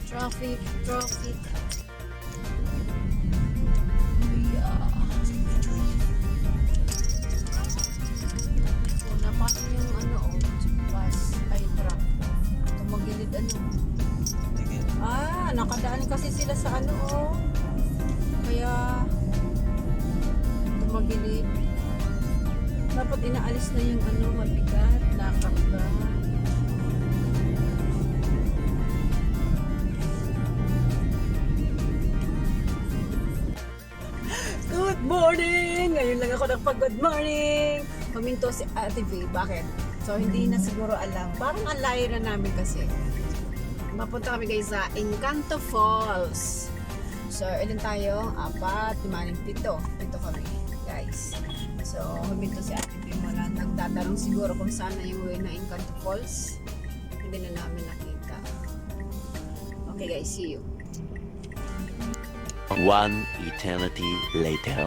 Traffic, traffic. Yeah. Wala pa yung ano, bus, ay truck. Tumagilid ano. Nakadaan kasi sila sa ano, kaya tumagilid. Dapat inaalis na yung ano, mabigat, nakarga. Good morning! Ngayon lang ako nagpag-good morning! Paminto si Ate V. Bakit? So, hindi na siguro alam. Parang alay na namin kasi. Mapunta kami guys sa Engkanto Falls. So, ilan tayo? 4, 5, 7. 7 kami guys. So, huminto si Ate V mula. Nagtatanong siguro kung saan na yung way na Engkanto Falls. Hindi na namin nakita. Okay guys, see you. One eternity later.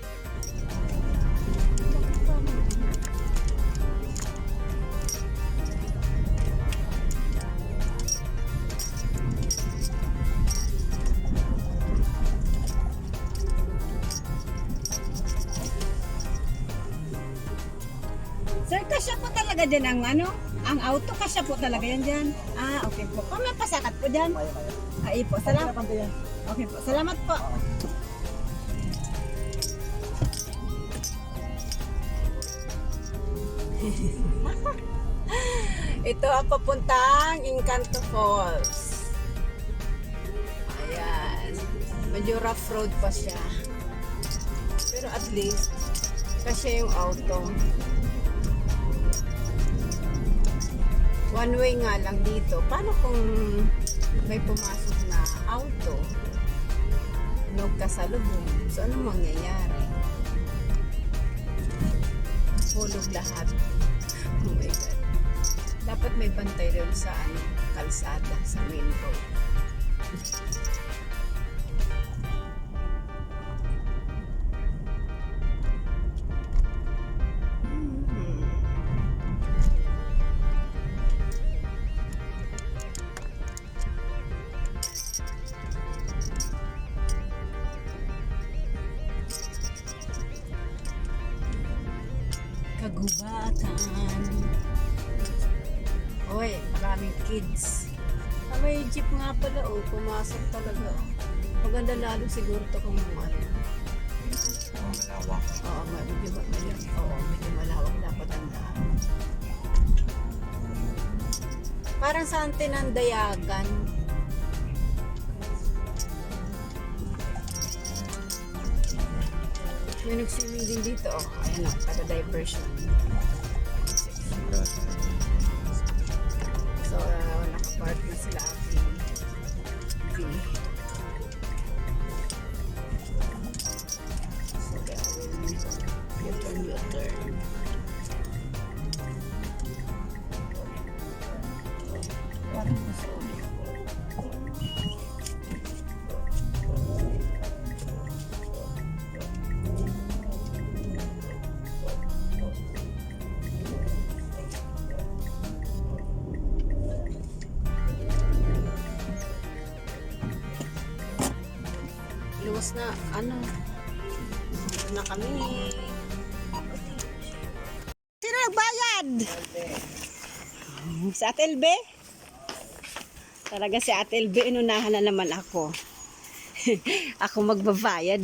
Sir, kasya po talaga dyan ang ano? Ang auto, kasya po talaga yan dyan? Okay po. May pasakat po dyan? Ay po, salamat. Okay po, salamat po. Ito ang papuntang Engkanto Falls. Ayan. Medyo rough road pa siya. Pero at least, kasi yung auto. One way nga lang dito. Paano kung may pumasok na auto? Huwag kasalubong. So, anong mangyayari? Hulog lahat. Oh my God. Dapat may bantay rin sa kalsada, sa main road. Kagubatan. Oy, maraming kids. May jeep nga pala, pumasok talaga. Maganda lalo siguro to kung ano. Malawak. Medyo malawak dapat ang daan. Parang sa Tinandayagan. May nag-swimming din dito. Ayan o, taga-diversion. So, nakapark na sila ating so, I will get on your turn. Parang gusto ko. Luwas na, na kami. Sino nagbayad? Si Ate Elbe? Talaga si Ate Elbe, inunahan na naman ako. Ako magbabayad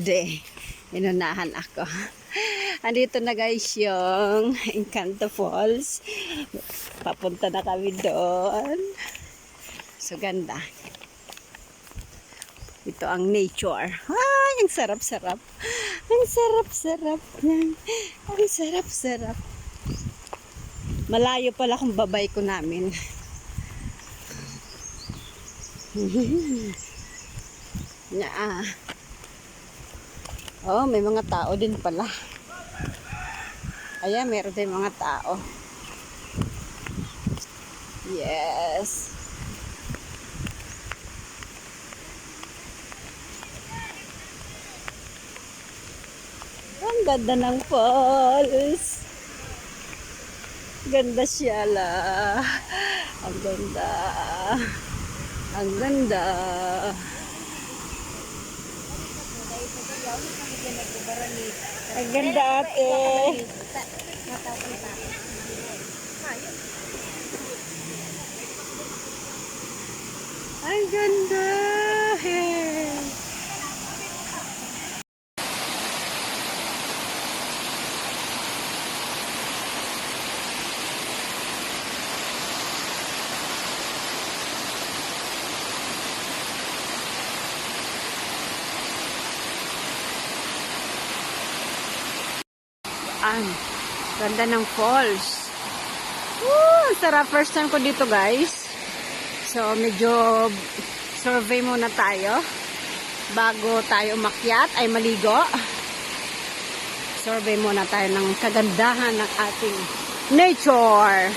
Inunahan ako. Andito na guys yung Engkanto Falls. Papunta na kami doon. So ganda. Ito ang nature. Ang sarap-sarap. Ang sarap-sarap. Ang sarap-sarap. Malayo pala kung babay ko namin. May mga tao din pala. Ayan, meron din mga tao. Yes. Ang ganda ng falls. Ganda siya la. Ang ganda. Ang ganda. Ang ganda ate. Ang ganda. Hey. Ang ganda ng falls. Woo! Sarap. First time ko dito guys. So medyo survey muna tayo bago tayo umakyat ay maligo. Survey muna tayo ng kagandahan ng ating nature.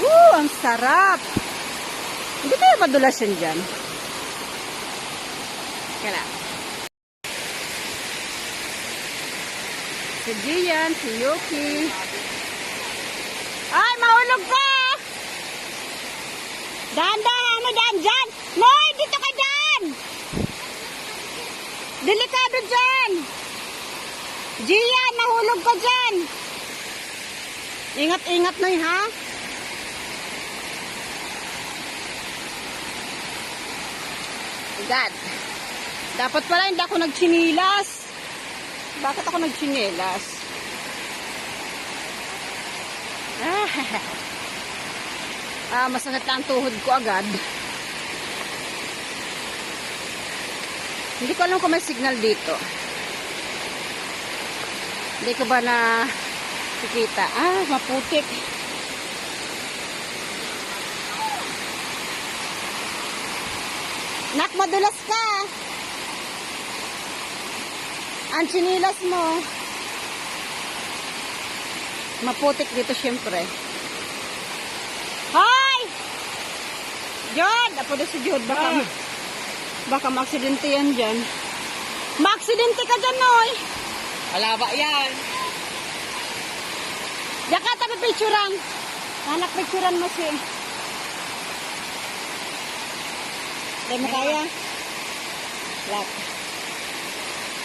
Woo! Ang sarap. Hindi tayo madulas yan dyan. Kaya si Gian, si Yuki. Ay, mahulog ka! Dahan-dahan mo dyan, dyan! Noy, dito ka dyan! Delikado dyan! Gian, mahulog ka dyan! Ingat-ingat, Noy, ha? God. Dapat pala hindi ako nagchinilas. Bakit ako nagchinelas? Masakit na ang tuhod ko agad. Hindi ko alam kung may signal dito. Hindi ko ba na kikita? Maputik. Nak, madulas ka. Ang chinilas mo. Maputik dito syempre. Hi! Jod! Apo na si Jod. Baka ma-aksidente yan dyan. Ma-aksidente ka dyan, Noy. Wala ba yan? Diyan ka tabi picturean. Anak picturean mo si. Dahil mo kaya? Lahat.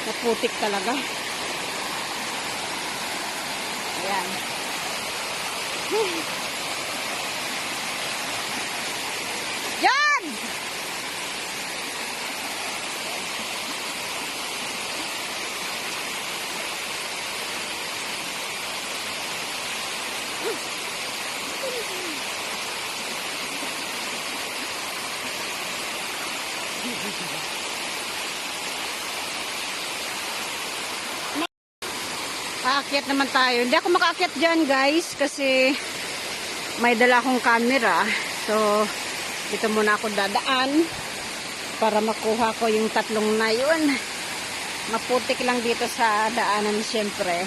Naputik talaga. Ayan. Yan! Aakyat naman tayo. Hindi ako makaakyat dyan guys kasi may dala akong camera. So, dito muna ako dadaan para makuha ko yung tatlong na yun. Maputik lang dito sa daanan siyempre.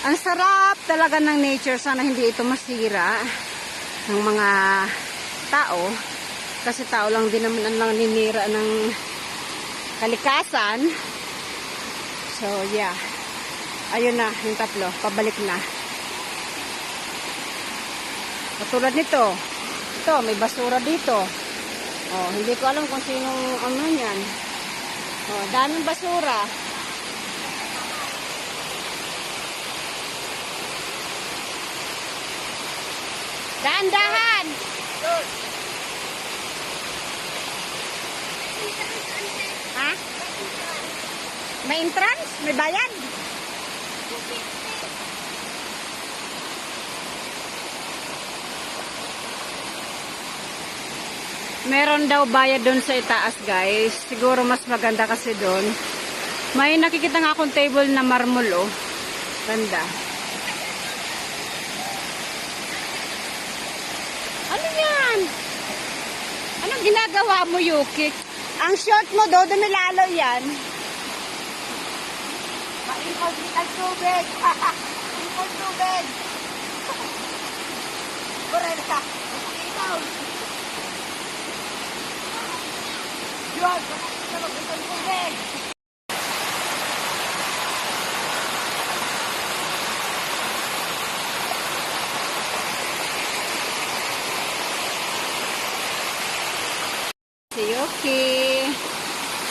Ang sarap talaga ng nature. Sana hindi ito masira ng mga tao. Kasi tao lang din naman ang naninira ng kalikasan. So, yeah. Ayun na, yung tatlo. Pabalik na. Katulad nito. Ito, may basura dito. Oh, hindi ko alam kung sinong ano yan. Oh, daming basura. Dahan-dahan! Ha? May entrance? May bayad? Meron daw bayad doon sa itaas guys. Siguro mas maganda kasi doon. May nakikita nga akong table na marmol oh. Ganda. Ano yan? Anong ginagawa mo Yuki? Ang short mo do, dumilalo yan. Maingkod ang tubig. Ingkod tubig. Buray na ka. Ikaw. Diyos, sa mag-ingkod tubig.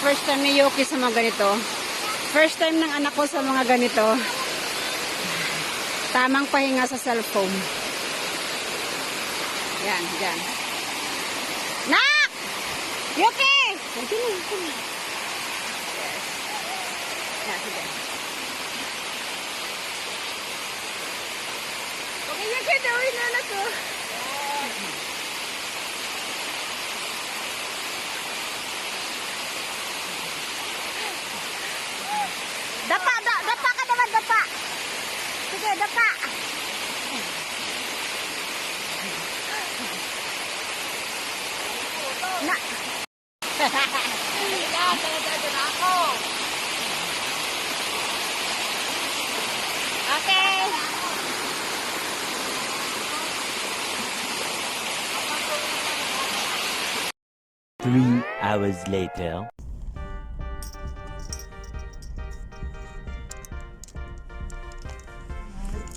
First time ni Yuki sa mga ganito. First time ng anak ko sa mga ganito. Tamang pahinga sa cellphone. Yan, yan. Nak! Yuki! Sige na, sige na. Yes. Yan, sige. Okay, Yuki, dawin na na to. Dapa, dapa ka naman, dapa. Sige, dapa. Na. Yan, talaga na ako. Okay. Three hours later.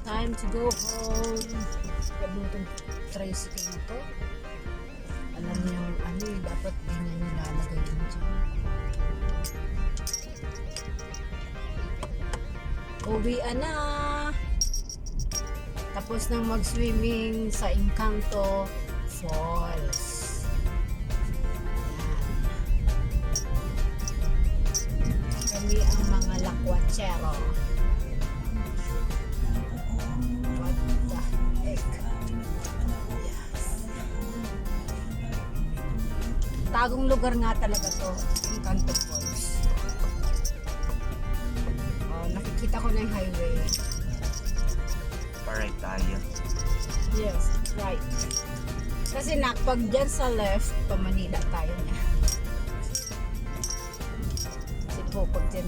Time to go home. Gabong itong tricycle na to. Alam niyo, ano eh, dapat di na nilalagay yun dyan. Uwian na! Tapos nang mag-swimming sa Engkanto Falls. Ayan. Kami ang mga lakwatsero. What the heck? Yes. Tagong lugar nga talaga to, Engkanto Falls. Oh, nakikita ko na yung highway. Alright tayo. Yes, right. Kasi pag dyan sa left, pa Manila tayo niya. Kasi po, pag dyan.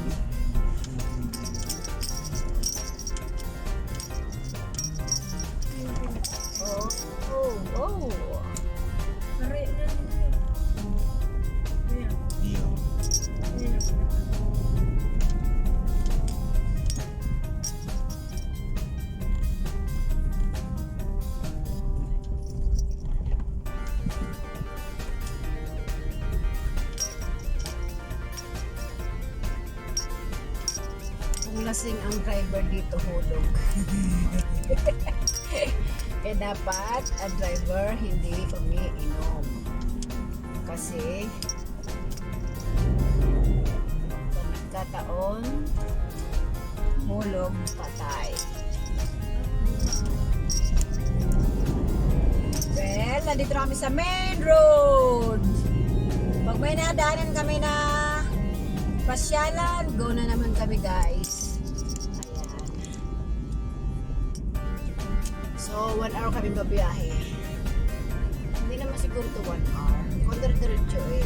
Oh, oh, oh. Pare na niya. Dio. Kung lasing ang driver dito, hulog. Kaya dapat ang driver hindi umiinom. Kasi kung nagkataon, hulog, patay. Well, nandito na kami sa main road. Pag may nadaanan kami na pasyalan, go na naman kami, guys. Ayan. So, 1 hour kami babiyahe. Hindi naman siguro to 1 hour. Hindi ko diretso eh.